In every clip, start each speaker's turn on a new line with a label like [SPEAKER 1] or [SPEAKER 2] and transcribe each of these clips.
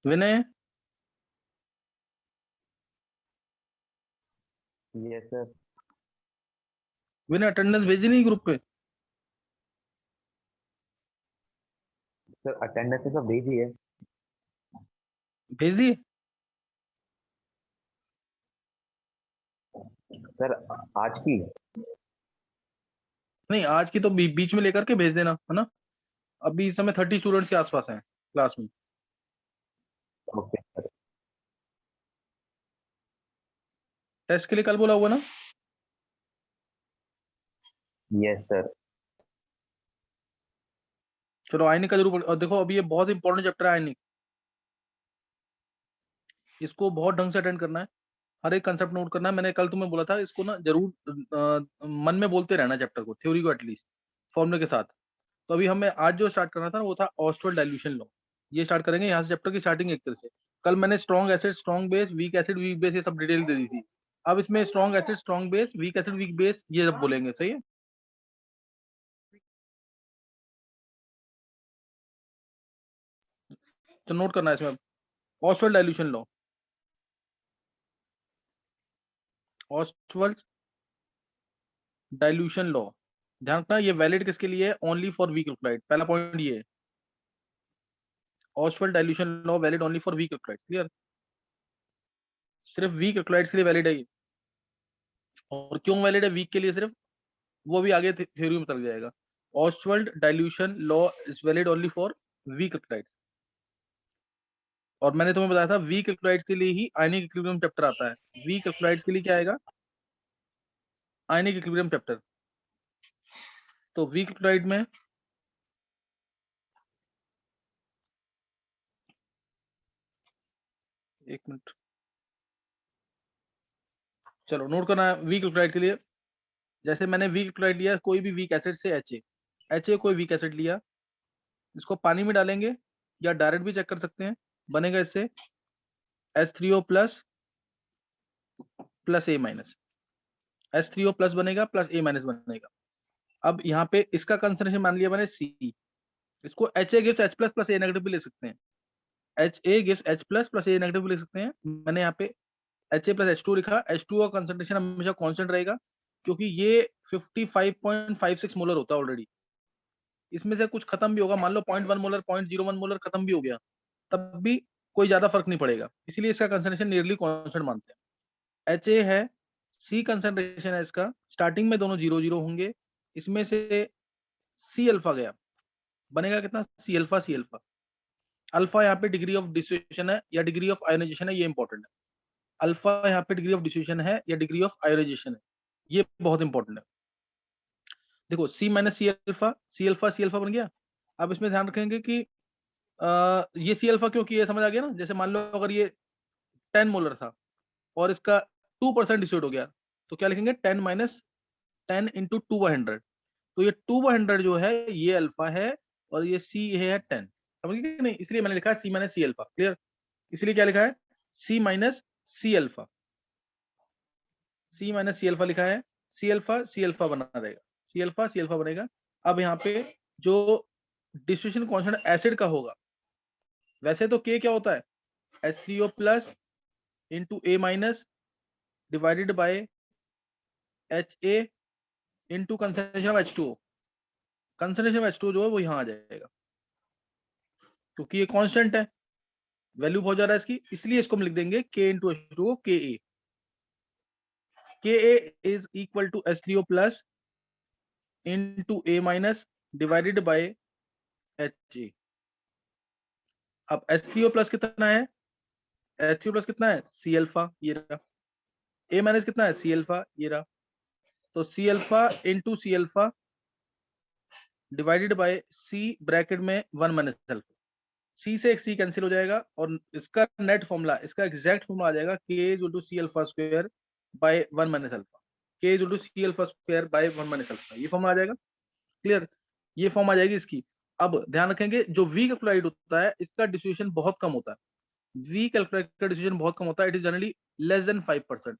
[SPEAKER 1] विनय,
[SPEAKER 2] yes sir.
[SPEAKER 1] विनय attendance भेजी नहीं group पे?
[SPEAKER 2] सर अटेंडेंस तो भेजी है।
[SPEAKER 1] भेज दी?
[SPEAKER 2] सर आज की।
[SPEAKER 1] नहीं, आज की तो बीच में लेकर के भेज देना, है ना। अभी इस समय 30 स्टूडेंट्स के आसपास हैं क्लास में।
[SPEAKER 2] Okay sir.
[SPEAKER 1] टेस्ट के लिए कल बोला हुआ ना?
[SPEAKER 2] Yes sir.
[SPEAKER 1] चलो आयनिक का जरूर और देखो, अभी ये बहुत इंपॉर्टेंट चैप्टर है आयनिक। इसको बहुत ढंग से अटेंड करना है, हर एक कंसेप्ट नोट करना है। मैंने कल तुम्हें बोला था इसको ना जरूर मन में बोलते रहना चैप्टर को, थ्योरी को एटलीस्ट फॉर्मूले के साथ। तो अभी हमें आज जो स्टार्ट करना था वो था ऑस्टवर्ड डाइल्यूशन लॉ। ये स्टार्ट करेंगे यहाँ से, चैप्टर की स्टार्टिंग एक तरह से। कल मैंने strong acid, strong base, weak acid, weak base, ये सब डिटेल दे दी थी। अब इसमें strong acid, strong base, weak acid, weak base, ये सब बोलेंगे, सही है। तो नोट करना है इसमें Ostwald dilution law. Ostwald dilution law, ध्यान रखना ये वैलिड किसके लिए है? Only for weak electrolyte. पहला पॉइंट ये है, Ostwald dilution law valid only for weak electrolyte. Clear? सिर्फ वीक इलेक्ट्रोलाइट्स के लिए वैलिड है ये। और क्यों वैलिड है वीक के लिए सिर्फ, वो भी आगे थ्योरी में चल जाएगा। Ostwald dilution law is valid only for weak electrolytes. और मैंने तुम्हें बताया था वीक इलेक्ट्रोलाइट्स के लिए ही आयनिक इक्विलिब्रियम चैप्टर आता है। वीक इलेक्ट्रोलाइट्स के लिए क्या आएगा? Ionic equilibrium chapter. तो वीक इलेक्ट्रोलाइट में एक मिनट, चलो नोट करना है वीक इलेक्ट्रोलाइट के लिए। जैसे मैंने वीक इलेक्ट्रोलाइट लिया, कोई भी वीक एसिड से एच ए कोई वीक एसिड लिया, इसको पानी में डालेंगे या डायरेक्ट भी चेक कर सकते हैं। बनेगा इससे H3O प्लस प्लस ए माइनस। H3O प्लस बनेगा, प्लस ए माइनस बनेगा। अब यहाँ पे इसका कंसंट्रेशन मान लिया मैंने C, इसको H A gives H plus plus A negative भी ले सकते हैं। H A gives H plus plus A negative भी ले सकते हैं। मैंने यहाँ पे H A plus H two लिखा। एच टू का कंसंट्रेशन हमेशा कांस्टेंट रहेगा, क्योंकि ये 55.56 मोलर होता है ऑलरेडी। इसमें से कुछ खत्म भी होगा, मान लो 0.1 मोलर, 0.01 मोलर खत्म भी हो गया, तब भी कोई ज्यादा फर्क नहीं पड़ेगा। इसीलिए इसका कंसंट्रेशन नियरली कांस्टेंट मानते हैं। एच ए है, सी कंसंट्रेशन है इसका, स्टार्टिंग में दोनों 0 0 होंगे। इसमें से सी अल्फा गया, बनेगा कितना? C alpha, C alpha. Alpha यहाँ पे डिग्री ऑफ डिसोसिएशन है या डिग्री ऑफ आयोनाइजेशन है, ये इंपॉर्टेंट है। अल्फा यहाँ पे डिग्री ऑफ डिसोसिएशन है या डिग्री ऑफ आयोनाइजेशन है, ये बहुत इंपॉर्टेंट है। देखो सी माइनस सी अल्फा बन गया। अब इसमें ध्यान रखेंगे कि ये सी अल्फा क्यों किया, समझ आ गया ना। जैसे मान लो अगर ये 10 मोलर था और इसका 2% डिसोड हो गया, तो क्या लिखेंगे? 10 माइनस 10 इंटू 2/100। तो ये 2/100 जो है ये अल्फा है, और ये सी है 10। समझ गए कि नहीं? इसलिए मैंने लिखा है सी माइनस सी अल्फा। क्लियर? इसलिए क्या लिखा है? सी माइनस सी अल्फा, सी माइनस सी अल्फा लिखा है। सी अल्फा बना रहेगा, सी अल्फा बनेगा। अब यहाँ पे जो डिस्ट्रीब्यूशन कांस्टेंट एसिड का होगा, वैसे तो के क्या होता है? H3O plus into A minus divided by H A into concentration of H2O। Concentration of H2O जो है वो यहाँ आ जाएगा, क्योंकि ये कांस्टेंट है, वैल्यू बहुत ज्यादा है इसकी, इसलिए इसको हम लिख देंगे के into H2O, K A. K A is equal to H3O plus into A minus divided by H A. अब H3O प्लस कितना है? H3O प्लस कितना है? सी अल्फा, ये रहा। ए माइनस कितना है? सी अल्फा, ये रहा। तो C alpha into C alpha divided by C bracket में 1 माइनस अल्फा। सी से एक सी कैंसिल हो जाएगा, और इसका नेट फॉर्मूला, इसका एग्जैक्ट फॉर्मूला आ जाएगा K is to C alpha square by 1 minus alpha. K is to C alpha square by 1 minus alpha, ये फॉर्मूला आ जाएगा। क्लियर? ये फॉर्म आ जाएगी इसकी। अब ध्यान रखेंगे, जो वीक इलेक्ट्रोलाइट होता है इसका डिस्ट्रीब्यूशन बहुत कम होता है। वीक इलेक्ट्रोलाइट का डिस्ट्रीब्यूशन बहुत कम होता है, it is generally less than 5%।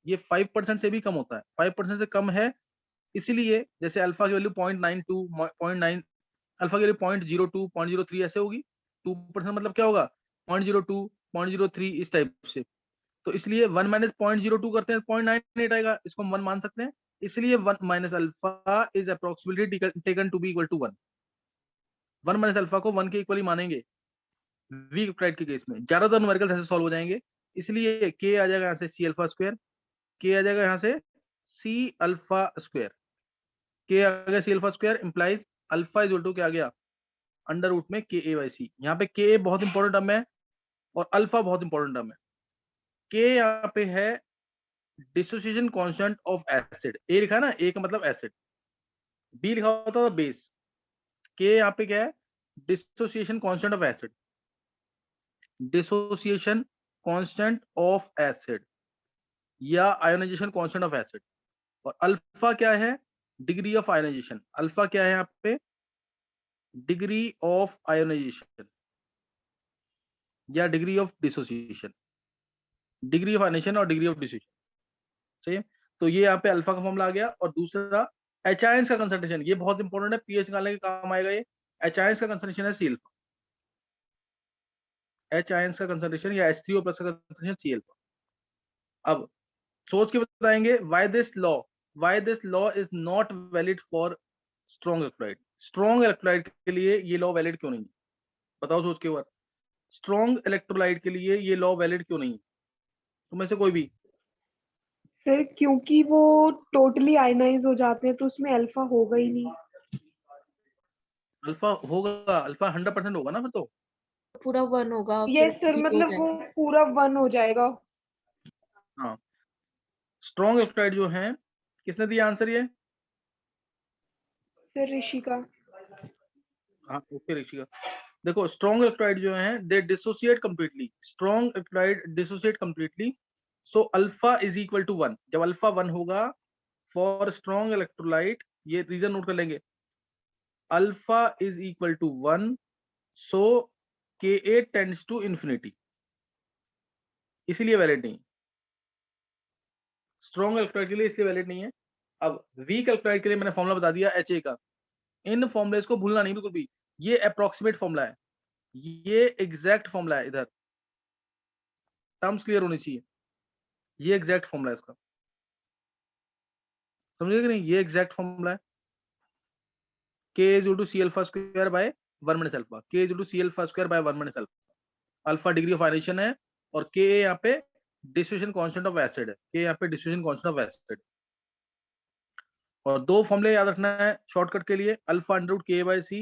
[SPEAKER 1] ये 5% से भी कम होता है, 5% से कम है। इसीलिए जैसे अल्फा की वैल्यू 0.92, 0.9, अल्फा की वैल्यू 0.02, 0.03 ऐसे होगी। 2% मतलब क्या होगा? 0.02, 0.03 इस टाइप से। तो इसलिए 1 माइनस 0.02 करते हैं 0.98 आएगा, इसको हम 1 मान सकते हैं। इसलिए 1 minus alpha is approximately taken to be equal to 1। 1 minus alpha को 1 के इक्वली मानेंगे वीक इलेक्ट्रोलाइट के केस में। ज्यादातर न्यूमेरिकल्स ऐसे सॉल्व हो जाएंगे। इसलिए के आ जाएगा यहाँ से सी अल्फा स्क्वायर, के आ जाएगा यहाँ से सी अल्फा स्क्वायर, के आ गया C alpha square implies alpha is equal to क्या आ गया अंडर रूट में के ए बाई सी। यहाँ पे के ए बहुत इंपॉर्टेंट टर्म है और अल्फा बहुत इंपॉर्टेंट टर्म है। के यहाँ पे है डिसोसिएशन कांस्टेंट ऑफ एसिड, ए लिखा है ना, ए का मतलब एसिड, बी लिखा होता था बेस, के यहाँ पे क्या है dissociation constant of acid, dissociation constant of acid या आयोनाइजेशन कांस्टेंट ऑफ एसिड। और अल्फा क्या है डिग्री ऑफ आयोनाइजेशन, अल्फा क्या है यहाँ पे डिग्री ऑफ आयोनाइजेशन या degree of dissociation, degree of ionisation और डिग्री ऑफ डिसोसिएशन। सही है। तो ये यहाँ पे अल्फा का फॉर्मूला आ गया। और दूसरा एच आयंस का कंसंट्रेशन, ये बहुत इंपॉर्टेंट है, पीएच निकालने के काम आएगा ये। एच आयंस का कंसंट्रेशन है सी अल्फा, एच आयंस का कंसंट्रेशन या H3O प्लस का कंसंट्रेशन सी अल्फा। अब सोच के बताएंगे why this law is not valid for strong electrolyte. Strong electrolyte के लिए ये लॉ वैलिड क्यों नहीं है, बताओ सोच के बाद। स्ट्रॉन्ग इलेक्ट्रोलाइट के लिए ये लॉ वैलिड क्यों नहीं है, तुम्हें से कोई भी।
[SPEAKER 3] सर क्योंकि वो टोटली आयनाइज हो जाते हैं तो उसमें अल्फा होगा ही नहीं।
[SPEAKER 1] अल्फा होगा, अल्फा 100% होगा ना फिर तो।
[SPEAKER 4] पूरा 1 होगा।
[SPEAKER 3] यस सर, मतलब वो पूरा 1 हो जाएगा।
[SPEAKER 1] हाँ, स्ट्रॉन्ग इलेक्ट्रोलाइट जो है, किसने दिया आंसर ये?
[SPEAKER 3] सर ऋषिका।
[SPEAKER 1] हाँ ओके ऋषिका। देखो स्ट्रॉन्ग इलेक्ट्रोलाइट जो है they dissociate completely, strong electrolyte dissociate completely. So alpha is equal to 1, जब अल्फा 1 होगा फॉर स्ट्रॉन्ग इलेक्ट्रोलाइट, ये रीजन नोट कर लेंगे, alpha is equal to 1 so K A tends to infinity, इसलिए valid नहीं। Strong electrolyte के लिए इसलिए वैलिड नहीं है। अब वीक इलेक्ट्रोलाइट के लिए मैंने फॉर्मूला बता दिया एच ए का, इन फॉर्मुलेस को भूलना नहीं बिल्कुल भी, ये अप्रोक्सीमेट फॉर्मूला है, ये एग्जैक्ट फॉर्मूला है, इधर टर्म्स क्लियर होनी चाहिए, ये एग्जैक्ट फॉर्मूला है इसका, समझे कि नहीं, ये एग्जैक्ट फॉर्मूला है। K is equal to C alpha square by 1 minus alpha, K is equal to C alpha square by 1 minus alpha, alpha degree of ionisation है और K यहाँ पे डिस्ट्रीब्यूशन कांस्टेंट ऑफ एसिड है, K यहाँ पे distribution constant of acid. और दो फॉर्मूले याद रखना है शॉर्टकट के लिए, alpha under root K by C,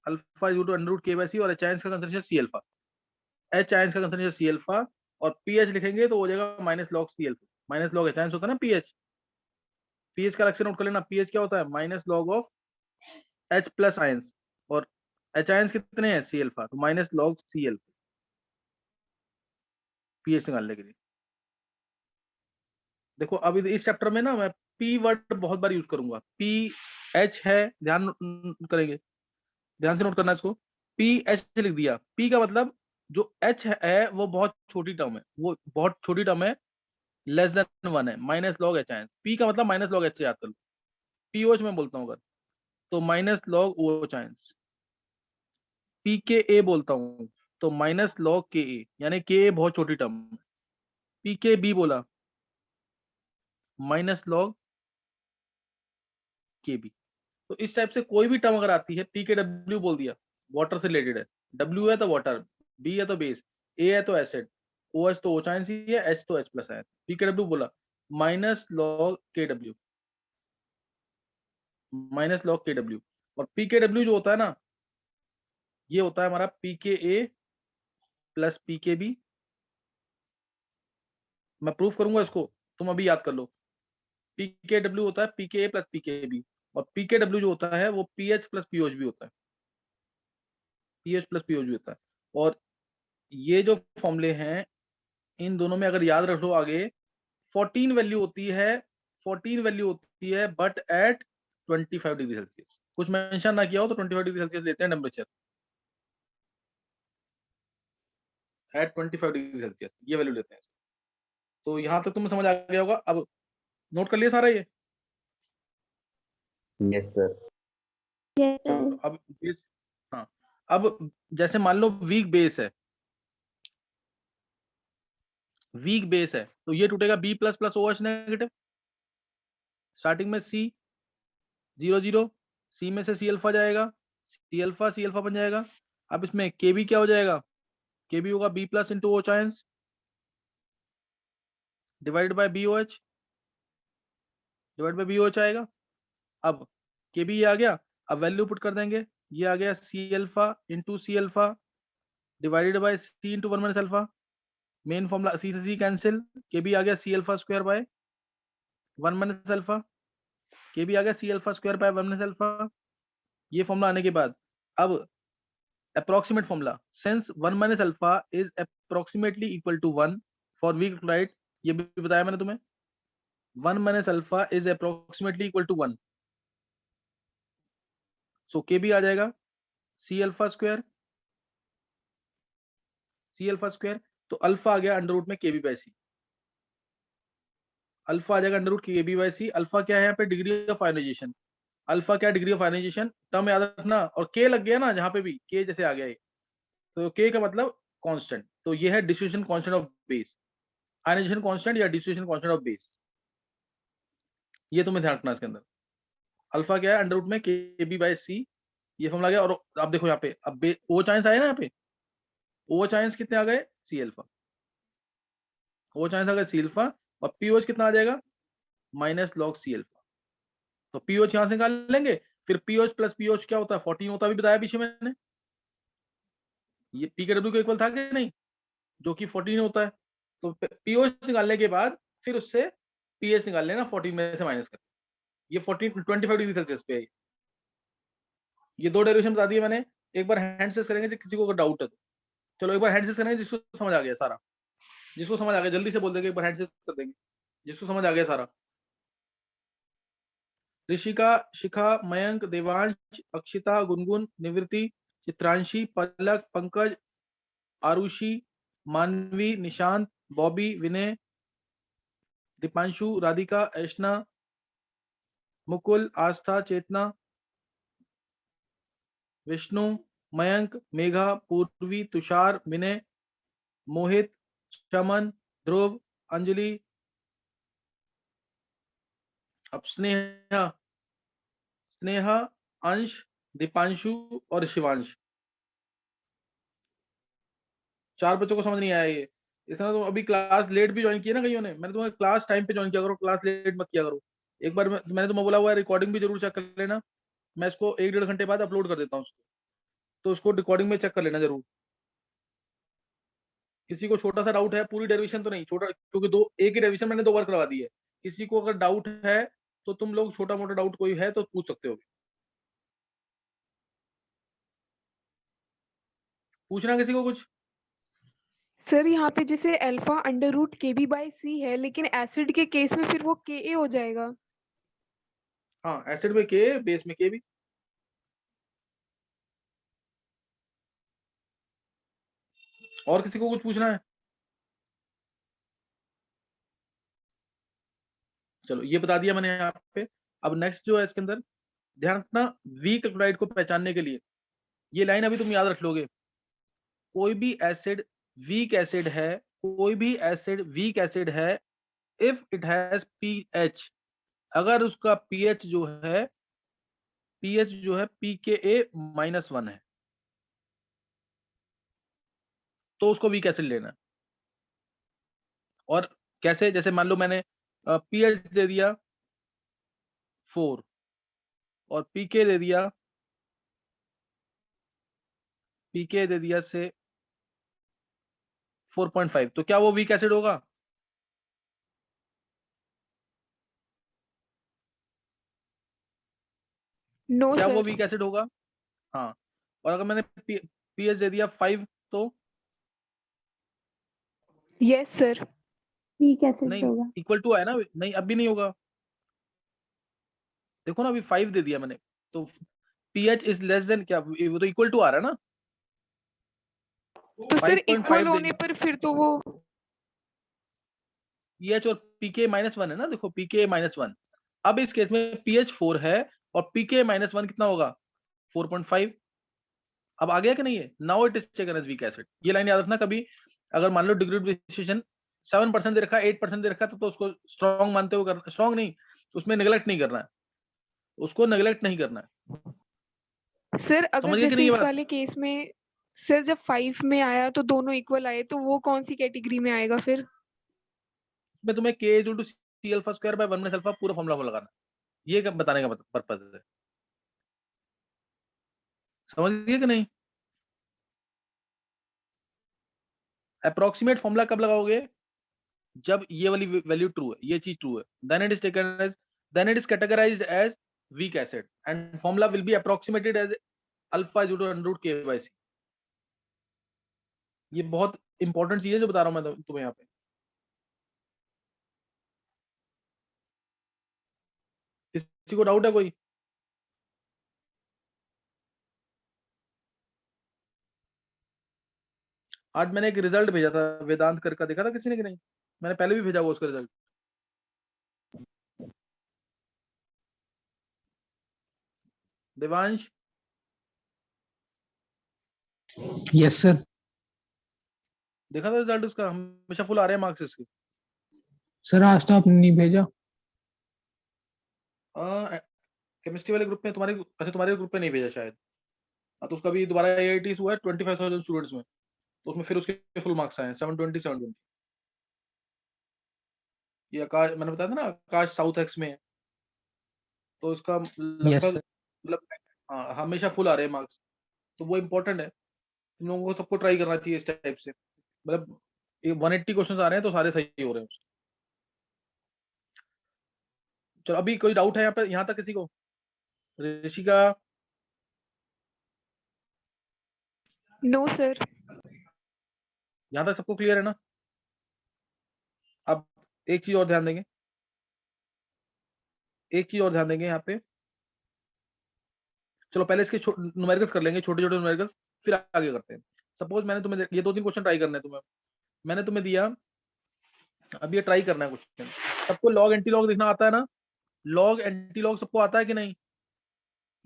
[SPEAKER 1] alpha is equal to under root K by C, और एच आयंस का concentration C alpha, H ions का कंसंट्रेशन सी अल्फा, और पीएच लिखेंगे तो हो जाएगा minus log C alpha, minus log H ions होता है ना पीएच, पीएच का लक्षण नोट कर लेना, पीएच क्या होता है minus log of H plus ions, और एच आयंस कितने हैं सी अल्फा, तो minus log C alpha pH निकालने के लिए। देखो अब इस चैप्टर में ना मैं पी वर्ड बहुत बार यूज करूंगा, पी एच है, ध्यान करेंगे, ध्यान से नोट करना इसको, पी एच लिख दिया, पी का मतलब जो एच है वो बहुत छोटी टर्म है, वो बहुत छोटी टर्म है, लेस देन 1 है, minus log H ions, P का मतलब माइनस लॉग एच याद कर लो, पी ओ एच मैं बोलता हूँ अगर, तो minus log O H ions, P K A बोलता हूँ तो माइनस लॉग के ए, यानी के ए बहुत छोटी टर्म है, पी के बी बोला माइनस लॉग के बी। तो इस टाइप से कोई भी टर्म अगर आती है, पी के डब्ल्यू बोल दिया वाटर से रिलेटेड है, डब्ल्यू है तो वाटर, बी है तो बेस, ए है तो एसिड, ओ एच तो ओचाइन सी है, एच तो एच प्लस है, पी के डब्ल्यू बोला माइनस लॉग के डब्ल्यू, माइनस लॉग के डब्ल्यू। और पी के डब्ल्यू जो होता है ना, ये होता है हमारा P K A plus P K B, मैं प्रूफ करूंगा इसको, तुम अभी याद कर लो, पी के डब्ल्यू होता है P K A plus P K B, और पी के डब्ल्यू जो होता है वो P H plus P O H भी होता है, P H plus P O H भी होता है। और ये जो फॉर्मूले हैं इन दोनों में अगर याद रख लो आगे, 14 वैल्यू होती है, 14 वैल्यू होती है बट एट 25 डिग्री सेल्सियस, कुछ मेंशन ना किया हो तो 25 डिग्री सेल्सियस लेते हैं टेम्परेचर, एट 25 डिग्री सेल्सियस ये वैल्यू लेते हैं। तो यहाँ तक तुम्हें समझ आ गया होगा, अब नोट कर लिया सारा ये।
[SPEAKER 2] Yes sir.
[SPEAKER 1] चलो अब बेस, हाँ अब जैसे मान लो वीक बेस है, वीक बेस है तो ये टूटेगा B plus plus OH negative, starting में C 0 0, C में से C अल्फा जाएगा, C अल्फा बन जाएगा। अब इसमें KB क्या हो जाएगा, KB होगा B plus into OH ions divided by BOH, divide by BOH आएगा। अब KB ये आ गया, अब वैल्यू पुट कर देंगे, ये आ गया C alpha into C alpha divided by C into 1 minus alpha, main formula C से C कैंसिल, KB आ गया C alpha square by 1 minus alpha, KB आ गया C alpha square by 1 minus alpha. ये फॉर्मूला आने के बाद अब approximate formula, since 1 minus alpha is approximately equal to 1 for weak electrolyte, ये भी बताया मैंने तुम्हें, 1 minus alpha is approximately equal to 1, so KB आ जाएगा C अल्फा स्क्वायर, तो अल्फा आ गया अंडर रूट में KB बाय C, अल्फा आ जाएगा under root KB by C। Alpha क्या है यहाँ पे, डिग्री ऑफ आयनाइजेशन, अल्फा क्या डिग्री ऑफ आयनाइजेशन, टर्म याद रखना, और K लग गया ना जहां पे भी K जैसे आ गया है, तो K का मतलब कांस्टेंट, तो ये है distribution constant of base, ionization constant या डिस्ट्रीब्यूशन कांस्टेंट ऑफ बेस, ये तुम्हें ध्यान रखना इसके अंदर। अल्फा क्या है अंडर रूट में KB बाय C, ये फॉर्मूला गया। और अब देखो यहाँ पे, अब O चांस आए ना, यहाँ पे O चांस कितने आ गए, C अल्फा, O चांस आ गए C अल्फा, और POH कितना आ जाएगा, माइनस लॉग C अल्फा, तो POH यहाँ से निकाल लेंगे, फिर POH प्लस POH क्या होता है, 14 होता है, भी बताया पीछे मैंने, ये P के W को इक्वल था कि नहीं, जो कि 14 होता है, तो POH निकालने के बाद फिर उससे PS निकाल लेना 14 में से माइनस कर, ये 25 डिग्री सेल्सियस पे है। ये दो डेरिवेशन बता दिए मैंने, एक बार हैंड से करेंगे किसी को अगर डाउट है तो, चलो एक बार हैंड से करेंगे जिसको समझ आ गया सारा, जिसको समझ आ गया जल्दी से बोल देंगे, एक बार हैंड से कर देंगे जिसको समझ आ गया सारा। ऋषिका, शिखा, मयंक, देवांश, अक्षिता, गुनगुन, निवृत्ति, चित्रांशी, पलक, पंकज, आरुषि, मानवी, निशांत, बॉबी, विनय, दीपांशु, राधिका, ऐशना, मुकुल, आस्था, चेतना, विष्णु, मयंक, मेघा, पूर्वी, तुषार, विनय, मोहित, चमन, ध्रुव, अंजलि, अब स्नेहा, स्नेहा, अंश, दीपांशु और शिवांश, 4 बच्चों को समझ नहीं आया ये। इसमें तो अभी क्लास लेट भी ज्वाइन किया ना कईयों ने, मैंने तुम्हें क्लास टाइम पे ज्वाइन किया करो, क्लास लेट मत किया करो। एक बार मैंने तुम्हें बोला हुआ है रिकॉर्डिंग भी जरूर चेक कर लेना, मैं इसको 1-1.5 घंटे बाद अपलोड कर देता हूँ उसको, तो उसको रिकॉर्डिंग में चेक कर लेना जरूर। किसी को छोटा सा डाउट है, पूरी डेरिवेशन तो नहीं, छोटा, क्योंकि एक ही डेरिवेशन मैंने 2 बार करवा दी है, किसी को अगर डाउट है तो तुम लोग छोटा मोटा डाउट कोई है तो पूछ सकते हो, पूछना किसी को कुछ।
[SPEAKER 3] सर यहाँ पे जैसे alpha under root KB by C है, लेकिन एसिड के केस में फिर वो KA हो जाएगा।
[SPEAKER 1] हाँ, एसिड में के, बेस में के भी। और किसी को कुछ पूछना है, चलो ये बता दिया मैंने यहाँ पे। अब नेक्स्ट जो है इसके अंदर ध्यान रखना, वीक इलेक्ट्रोलाइट को पहचानने के लिए ये लाइन अभी तुम याद रख लोगे, कोई भी एसिड वीक एसिड है, कोई भी एसिड वीक एसिड है इफ इट हैज pH, अगर उसका pH जो है pKa-1 है तो उसको वीक एसिड लेना है। और कैसे, जैसे मान लो मैंने pH दे दिया 4 और pK दे दिया से 4.5, तो क्या वो वीक एसिड होगा?
[SPEAKER 3] नो
[SPEAKER 1] क्या वो
[SPEAKER 3] सर।
[SPEAKER 1] वीक एसिड होगा? हाँ, और अगर मैंने pH दे दिया 5 तो
[SPEAKER 3] यस सर,
[SPEAKER 5] वीक एसिड
[SPEAKER 1] नहीं,
[SPEAKER 5] होगा।
[SPEAKER 1] इक्वल टू है ना, नहीं अब भी नहीं होगा, देखो ना अभी 5 दे दिया मैंने, तो pH इज लेस देन, क्या वो तो इक्वल टू आ रहा है ना,
[SPEAKER 3] तो सर
[SPEAKER 1] 5.5
[SPEAKER 3] इक्वल होने पर फिर तो वो
[SPEAKER 1] pH और pK-1 है ना, देखो pK-1, अब इस केस में pH 4 है और pK-1 कितना होगा, 4.5। अब आ गया कि नहीं है, now it is taken as weak acid. ये लाइन याद रखना, कभी अगर मान लो डिग्री ऑफ डिस्ट्रीब्यूशन 7% दे रखा है, 8% दे रखा है, तो उसको स्ट्रॉन्ग मानते हुए करना, स्ट्रॉन्ग नहीं, उसमें नेग्लेक्ट नहीं करना है, उसको नेग्लेक्ट नहीं करना है।
[SPEAKER 3] सर अगर
[SPEAKER 1] समझ गए कि
[SPEAKER 3] जैसे
[SPEAKER 1] नहीं ये
[SPEAKER 3] इस
[SPEAKER 1] बात?
[SPEAKER 3] वाले केस में सर जब 5 में आया तो दोनों इक्वल आए, तो वो कौन सी कैटेगरी में आएगा फिर?
[SPEAKER 1] मैं तुम्हें k = c alpha square by 1 alpha पूरा फॉर्मूला लगाना, ये बताने का पर्पज है। समझ गए कि नहीं? अप्रोक्सीमेट फॉर्मूला कब लगाओगे? जब ये वाली वैल्यू ट्रू है, ये चीज ट्रू है, then it is taken as, then it is categorized as weak acid and formula will be approximated as alpha = √k/c। ये बहुत इंपॉर्टेंट चीज है जो बता रहा हूं मैं तुम्हें यहाँ पे। किसी को डाउट है कोई? आज मैंने एक रिजल्ट भेजा था वेदांत कर का, देखा था किसी ने कि नहीं? मैंने पहले भी भेजा हुआ उसका रिजल्ट। Devansh,
[SPEAKER 5] yes sir.
[SPEAKER 1] देखा था रिजल्ट उसका? हमेशा फुल आ रहे हैं मार्क्स इसके।
[SPEAKER 5] सर आज तो आपने नहीं भेजा।
[SPEAKER 1] केमिस्ट्री वाले ग्रुप में तुम्हारे, अच्छा तुम्हारे ग्रुप में नहीं भेजा शायद। हाँ, तो उसका भी दोबारा AIT हुआ है 25,000 स्टूडेंट्स में, तो उसमें फिर उसके फुल मार्क्स आए हैं 720। ये आकाश, मैंने बताया था ना, आकाश साउथ एक्स में है, तो उसका
[SPEAKER 5] यस
[SPEAKER 1] लगभग
[SPEAKER 5] सर।
[SPEAKER 1] मतलब हाँ हमेशा फुल आ रहे हैं मार्क्स, तो वो इम्पोर्टेंट है। तुम लोगों को सबको ट्राई करना चाहिए इस टाइप से, मतलब 180 क्वेश्चन आ रहे हैं तो सारे सही हो रहे हैं। चलो अभी कोई डाउट है यहाँ पे, यहाँ तक किसी को? ऋषिका?
[SPEAKER 3] No sir.
[SPEAKER 1] यहाँ तक सबको क्लियर है ना? अब एक चीज और ध्यान देंगे, एक चीज और ध्यान देंगे यहाँ पे। चलो पहले इसके न्यूमेरिकल्स कर लेंगे, छोटे छोटे न्यूमेरिकल्स, फिर आगे करते हैं। सपोज मैंने तुम्हें ये 2-3 क्वेश्चन ट्राई करने हैं तुम्हें, मैंने तुम्हें दिया, अब ये ट्राई करना है क्वेश्चन। सबको लॉग एंटी लॉग देखना आता है ना? लॉग एंटी लॉग सबको आता है कि नहीं?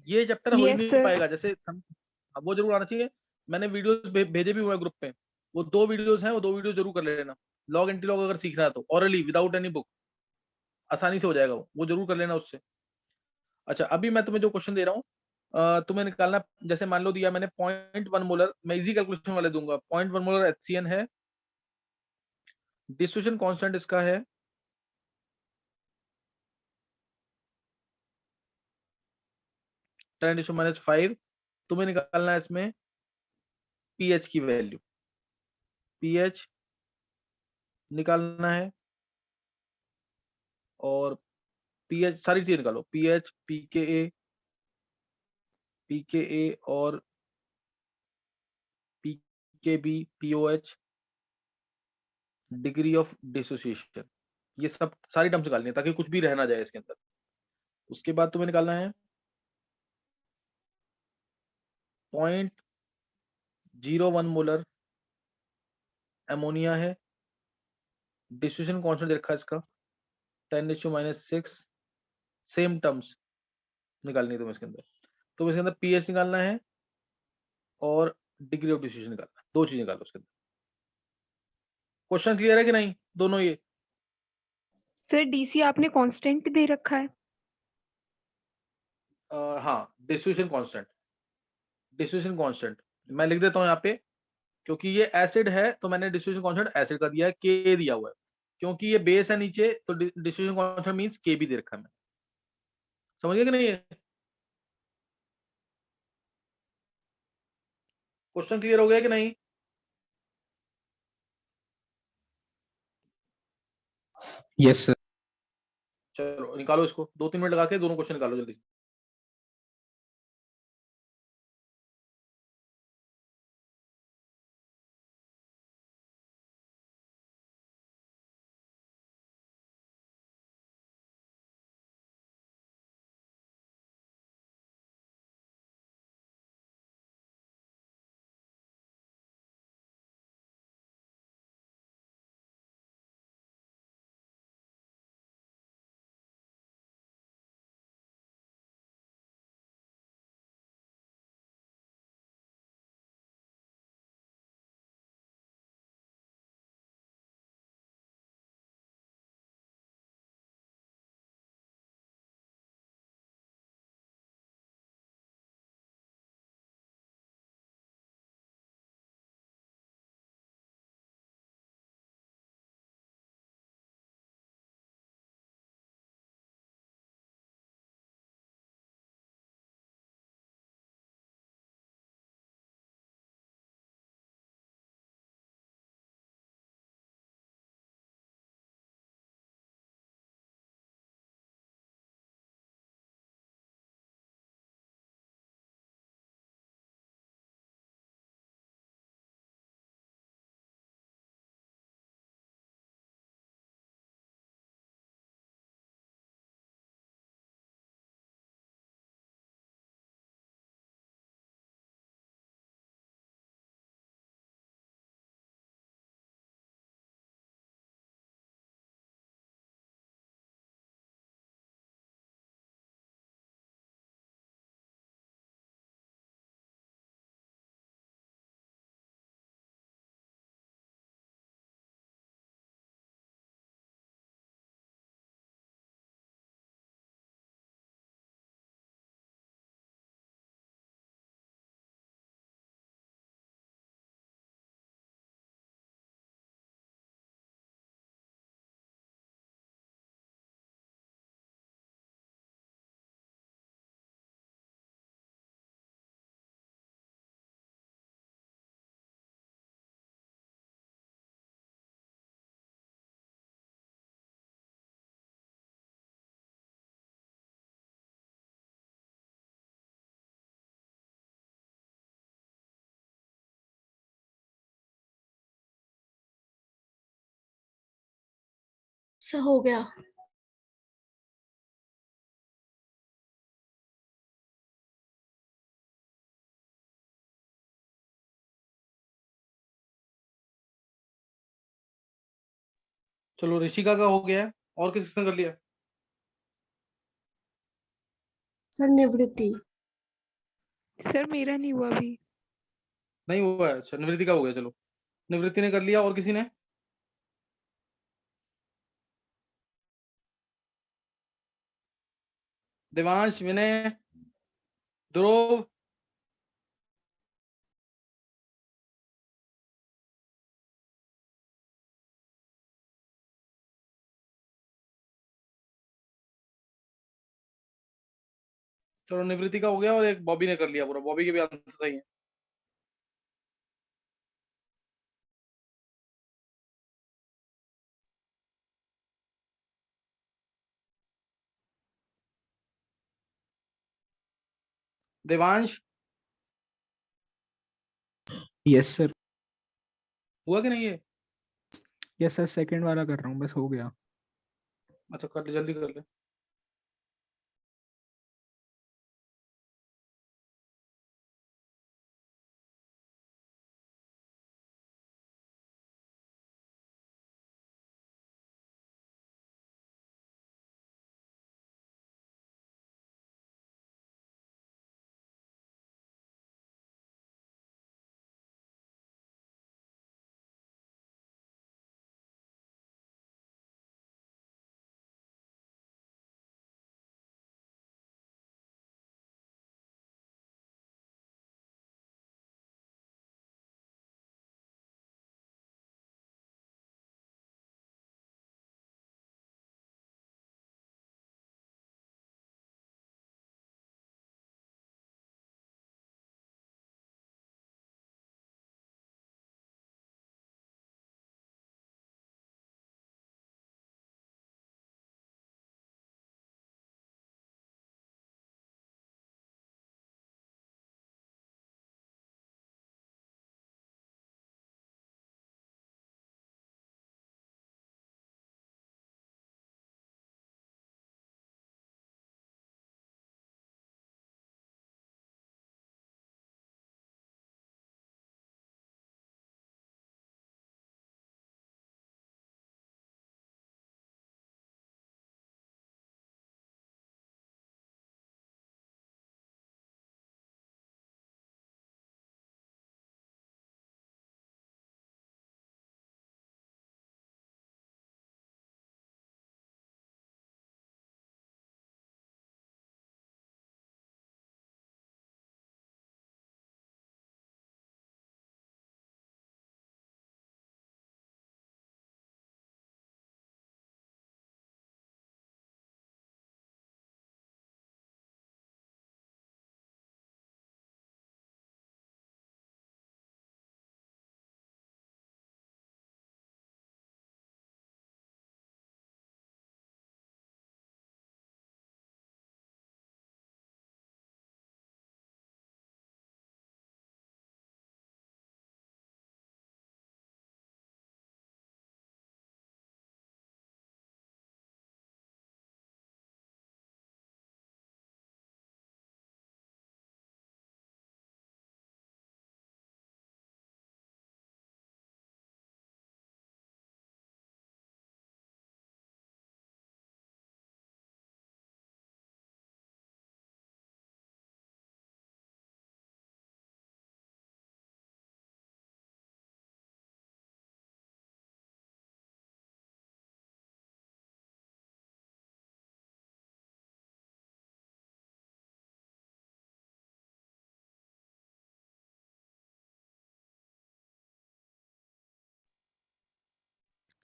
[SPEAKER 1] ये चैप्टर हो ही
[SPEAKER 3] यस
[SPEAKER 1] नहीं
[SPEAKER 3] सर।
[SPEAKER 1] पाएगा जैसे अब वो जरूर आना चाहिए। मैंने वीडियोस भेजे भी हुए ग्रुप पे, वो 2 वीडियोस हैं, वो 2 वीडियो जरूर कर लेना। लॉग एंटी लॉग अगर सीखना है तो ऑरली विदाउट एनी बुक आसानी से हो जाएगा, वो जरूर कर लेना उससे। अच्छा अभी मैं तुम्हें जो क्वेश्चन दे रहा हूँ, तुम्हें निकालना, जैसे मान लो दिया मैंने 0.1 मोलर, मैं इजी कैलकुलेशन वाले दूंगा। 0.1 मोलर HCN है, डिस्ट्रीब्यूशन कांस्टेंट इसका है 10⁻⁵। तुम्हें निकालना है इसमें पीएच की वैल्यू, पीएच निकालना है, और पीएच सारी चीज निकालो, पीएच, पीकेए, पीकेए और pKb, pOH, degree of dissociation, ये सब सारी टर्म्स निकालनी है ताकि कुछ भी रहना जाए इसके अंदर। उसके बाद तुम्हें निकालना है 0.01 मोलर अमोनिया है, डिस्ट्रीब्यूशन कांस्टेंट दे रखा है इसका 10⁻⁶। सेम टर्म्स निकालनी है तुम्हें इसके अंदर। तो इसके अंदर पीएच निकालना है और डिग्री ऑफ डिसोसिएशन निकालना है, 2 चीज निकालो उसके अंदर। क्वेश्चन क्लियर है कि नहीं दोनों ये?
[SPEAKER 3] सर डीसी आपने कांस्टेंट दे रखा है।
[SPEAKER 1] हाँ डिस्ट्रीब्यूशन कांस्टेंट, डिस्ट्रीब्यूशन कांस्टेंट मैं लिख देता हूँ यहाँ पे, क्योंकि ये एसिड है तो मैंने डिस्ट्रीब्यूशन कांस्टेंट एसिड का दिया है, के दिया हुआ है, क्योंकि ये बेस है नीचे तो डिस्ट्रीब्यूशन कांस्टेंट मींस के भी दे रखा है मैंने। समझ गए कि नहीं? क्वेश्चन क्लियर हो गया कि नहीं?
[SPEAKER 5] Yes sir.
[SPEAKER 1] चलो निकालो इसको, 2-3 मिनट लगा के दोनों क्वेश्चन निकालो जल्दी से।
[SPEAKER 4] सर हो गया।
[SPEAKER 1] चलो ऋषिका का हो गया है, और किसने कर लिया?
[SPEAKER 4] सर निवृत्ति।
[SPEAKER 3] सर मेरा नहीं हुआ अभी।
[SPEAKER 1] नहीं हुआ है? अच्छा निवृत्ति का हो गया, चलो निवृत्ति ने कर लिया, और किसी ने? देवांश, विनय, ध्रुव, चलो निवृत्ति का हो गया, और एक बॉबी ने कर लिया पूरा। बॉबी के भी आंसर सही है। Devansh
[SPEAKER 5] yes sir.
[SPEAKER 1] हुआ कि नहीं है?
[SPEAKER 5] यस सर, सेकंड वाला कर रहा हूँ, बस हो गया।
[SPEAKER 1] अच्छा कर ले, जल्दी कर ले।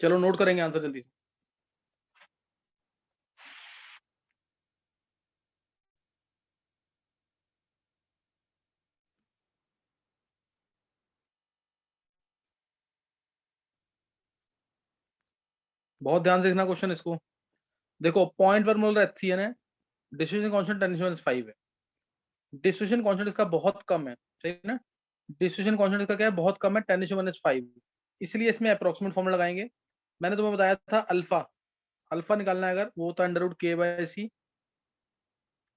[SPEAKER 1] चलो नोट करेंगे आंसर जल्दी से। बहुत ध्यान से देखना क्वेश्चन इसको। देखो पॉइंट पर मोलर HCN है, डिस्ट्रीब्यूशन कांस्टेंट 10⁻⁵ है। डिस्ट्रीब्यूशन कांस्टेंट इसका बहुत कम है, सही है ना? डिस्ट्रीब्यूशन कांस्टेंट इसका क्या है? बहुत कम है, 10⁻⁵, इसलिए इसमें अप्रोक्सीमेट फॉर्मूला लगाएंगे। मैंने तुम्हें बताया था अल्फा, अल्फा निकालना है अगर, वो होता है अंडर रूट के बाय सी,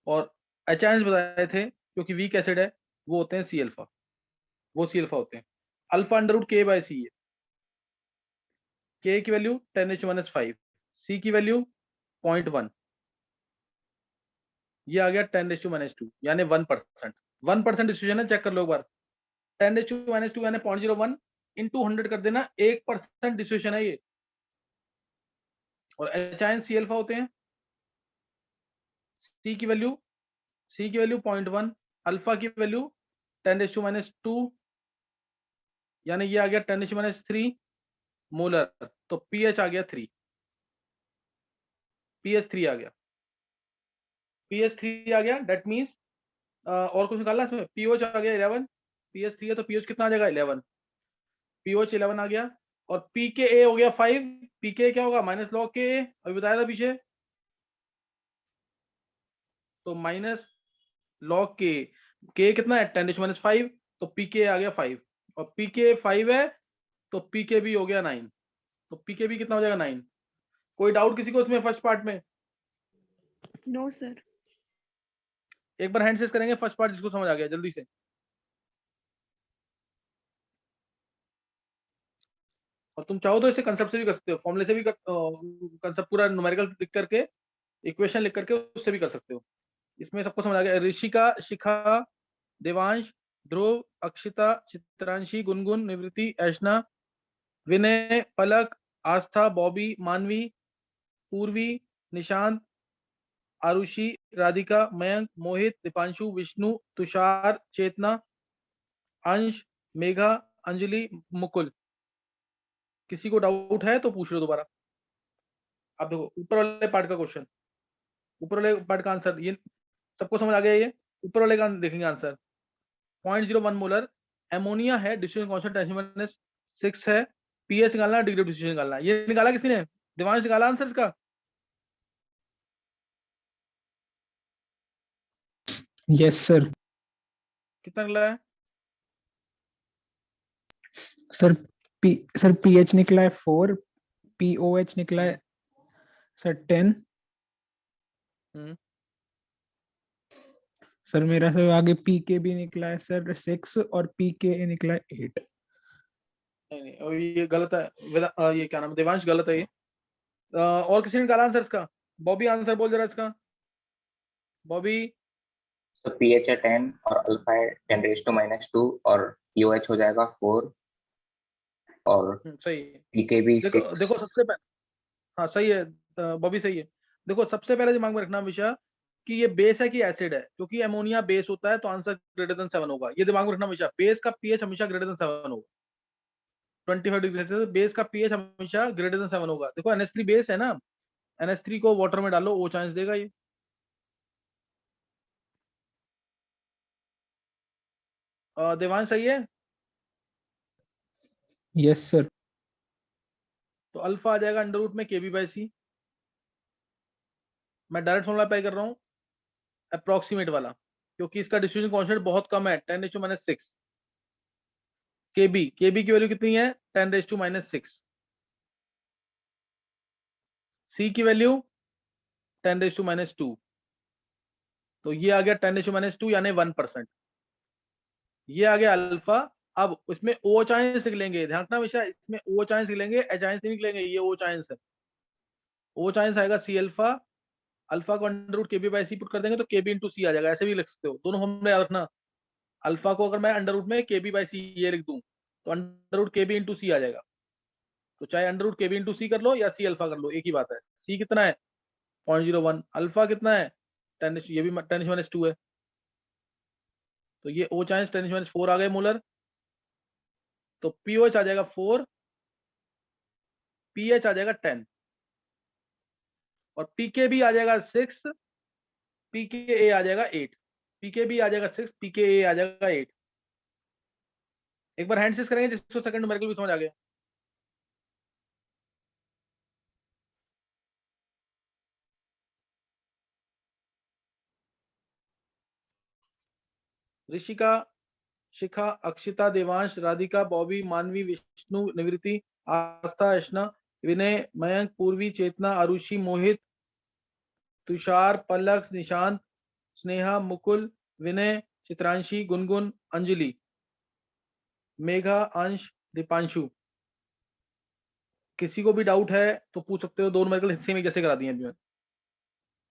[SPEAKER 1] और एच आयंस बताए थे क्योंकि वीक एसिड है, वो होते हैं सी अल्फा, वो सी अल्फा होते हैं। अल्फा अंडर रूट के बाय सी है, के की वैल्यू 10⁻⁵, सी की वैल्यू 0.1, ये आ गया 10⁻², यानी 1%। 1% डिस्ट्रीब्यूशन है, चेक कर लो एक बार। 10⁻² यानी 0.01 इंटू 100 कर देना, 1% डिस्ट्रीब्यूशन है ये। और एच आयन सी अल्फा होते हैं, सी की वैल्यू 0.1, अल्फा की वैल्यू 10⁻², यानी ये आ गया 10⁻³ मोलर, तो पीएच आ गया 3, पीएच 3 आ गया, पीएच 3 आ गया। दैट मीन्स और कुछ निकालना इसमें, पीओच आ गया 11, पीएच 3 है तो पीओच कितना आ जाएगा 11, पीओच 11 आ गया। और पीके ए हो गया 5, पीके क्या होगा माइनस लॉग के, अभी बताया था पीछे, तो माइनस लॉग के कितना है 10⁻⁵, तो पीके आ गया 5, और पीके 5 है तो पीके भी हो गया 9, तो पीके भी कितना हो जाएगा 9। कोई डाउट किसी को इसमें फर्स्ट पार्ट में?
[SPEAKER 3] No sir.
[SPEAKER 1] एक बार हैंड रेज करेंगे फर्स्ट पार्ट जिसको समझ आ गया जल्दी से। और तुम चाहो तो इसे कंसेप्ट से भी कर सकते हो, फॉर्मूले से भी कंसेप्ट पूरा न्यूमेरिकल लिख करके, इक्वेशन लिख करके उससे भी कर सकते हो। इसमें सबको समझ आ गया। ऋषिका, शिखा, देवांश, ध्रुव, अक्षिता, चित्रांशी, गुनगुन, निवृत्ति, ऐशना, विनय, पलक, आस्था, बॉबी, मानवी, पूर्वी, निशांत, आरुषि, राधिका, मयंक, मोहित, दीपांशु, विष्णु, तुषार, चेतना, अंश, मेघा, अंजलि, मुकुल। किसी को डाउट है तो पूछ लो दोबारा। अब देखो ऊपर वाले पार्ट का क्वेश्चन, ऊपर वाले पार्ट का आंसर, ये सबको समझ आ गया? ये ऊपर वाले का देखेंगे आंसर। 0.01 मोलर एमोनिया है, डिस्ट्रीब्यूशन कांस्टेंट 10⁻⁶ है, पीएच निकालना है, डिग्री ऑफ डिस्ट्रीब्यूशन निकालना है। ये निकाला किसी ने? दिवांश निकाला आंसर इसका?
[SPEAKER 5] Yes sir.
[SPEAKER 1] कितना निकला है?
[SPEAKER 5] सर सर पीएच निकला है 4, पीओएच निकला है सर 10। सर मेरा सर आगे पीके भी निकला है सर 6 और पीके निकला है 8।
[SPEAKER 1] नहीं और ये गलत है, ये क्या नाम है, देवांश गलत है ये। और किसी ने निकाला आंसर इसका? बॉबी आंसर बोल जरा इसका, बॉबी।
[SPEAKER 6] तो पीएच है 10 और अल्फा है 10⁻⁻² और पीओएच हो जाएगा 4 और
[SPEAKER 1] सही है।
[SPEAKER 6] पीके भी
[SPEAKER 1] देखो
[SPEAKER 6] 6।
[SPEAKER 1] देखो सबसे पहले, हाँ सही है बॉबी, सही है। देखो सबसे पहले दिमाग में रखना हमेशा कि ये बेस है कि एसिड है, क्योंकि अमोनिया बेस होता है तो आंसर ग्रेटर देन 7 होगा। ये दिमाग में रखना हमेशा, बेस का पीएच हमेशा ग्रेटर देन 7 होगा। 25 डिग्री सेल्सियस बेस का पीएच हमेशा ग्रेटर देन 7 होगा। देखो NH3 बेस है ना, NH3 को वाटर में डालो, ओ चांस देगा ये। देवांश सही है?
[SPEAKER 5] Yes sir.
[SPEAKER 1] तो अल्फा आ जाएगा अंडर रूट में KB/C। मैं डायरेक्ट फॉर्मूला अप्लाई कर रहा हूँ, अप्रोक्सीमेट वाला, क्योंकि इसका डिस्ट्रीब्यूशन कांस्टेंट बहुत कम है, 10⁻⁶। KB की वैल्यू कितनी है 10⁻⁶। C की वैल्यू 10⁻², तो ये आ गया 10⁻² यानी 1%। ये आ गया अल्फा। अब इसमें ओ चांस निकलेंगे, ध्यान रखना हमेशा, इसमें ओ चांस निकलेंगे, एच आयंस नहीं निकलेंगे, ये ओ चांस है। ओ चांस आएगा सी अल्फा, अल्फा को अंडर रूट KB/C पुट कर देंगे तो KB इंटू सी आ जाएगा, ऐसे भी लिख सकते हो, दोनों फॉर्मूले याद रखना। अल्फा को अगर मैं अंडर रूट में KB/C ये लिख दूं तो अंडर रूट KB इंटू सी आ जाएगा। तो चाहे अंडर रूट KB इंटू सी कर लो या सी अल्फा कर लो, एक ही बात है। सी कितना है 0.01, अल्फा कितना है 10, ये भी 10⁻² है, तो ये ओ चांस 10⁻4 आ गए मोलर। तो पीओएच आ जाएगा 4, पीएच आ जाएगा 10, और पीके भी आ जाएगा 6, पीके आ जाएगा 8, पीके भी आ जाएगा 6, पीके आ जाएगा 8। एक बार हैंड करेंगे जिसको सेकंड न्यूमेरिकल भी समझ आ गया। ऋषिका, शिखा, अक्षिता, देवांश, राधिका, बॉबी, मानवी, विष्णु, निवृत्ति, आस्था, ऐशना, विनय, मयंक, पूर्वी, चेतना, आरुषि, मोहित, तुषार, पलक, निशांत, स्नेहा, मुकुल, विनय, चित्रांशी, गुनगुन, अंजलि, मेघा, अंश, दीपांशु। किसी को भी डाउट है तो पूछ सकते हो। दोनों मेरे हिस्से में जैसे करा दिए अभी।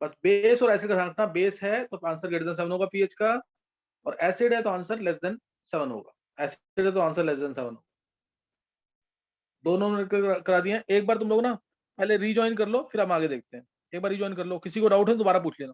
[SPEAKER 1] बस बेस और एसिड का ध्यान रखना। बेस है तो आंसर ग्रेटर देन 7 होगा पीएच का, और एसिड है तो आंसर लेस देन 7 होगा। एसिड है तो आंसर लेस देन 7 होगा। दोनों करा दिए। एक बार तुम लोग ना पहले रीजॉइन कर लो, फिर हम आगे देखते हैं। एक बार रीजॉइन कर लो, किसी को डाउट है तो दोबारा पूछ लेना।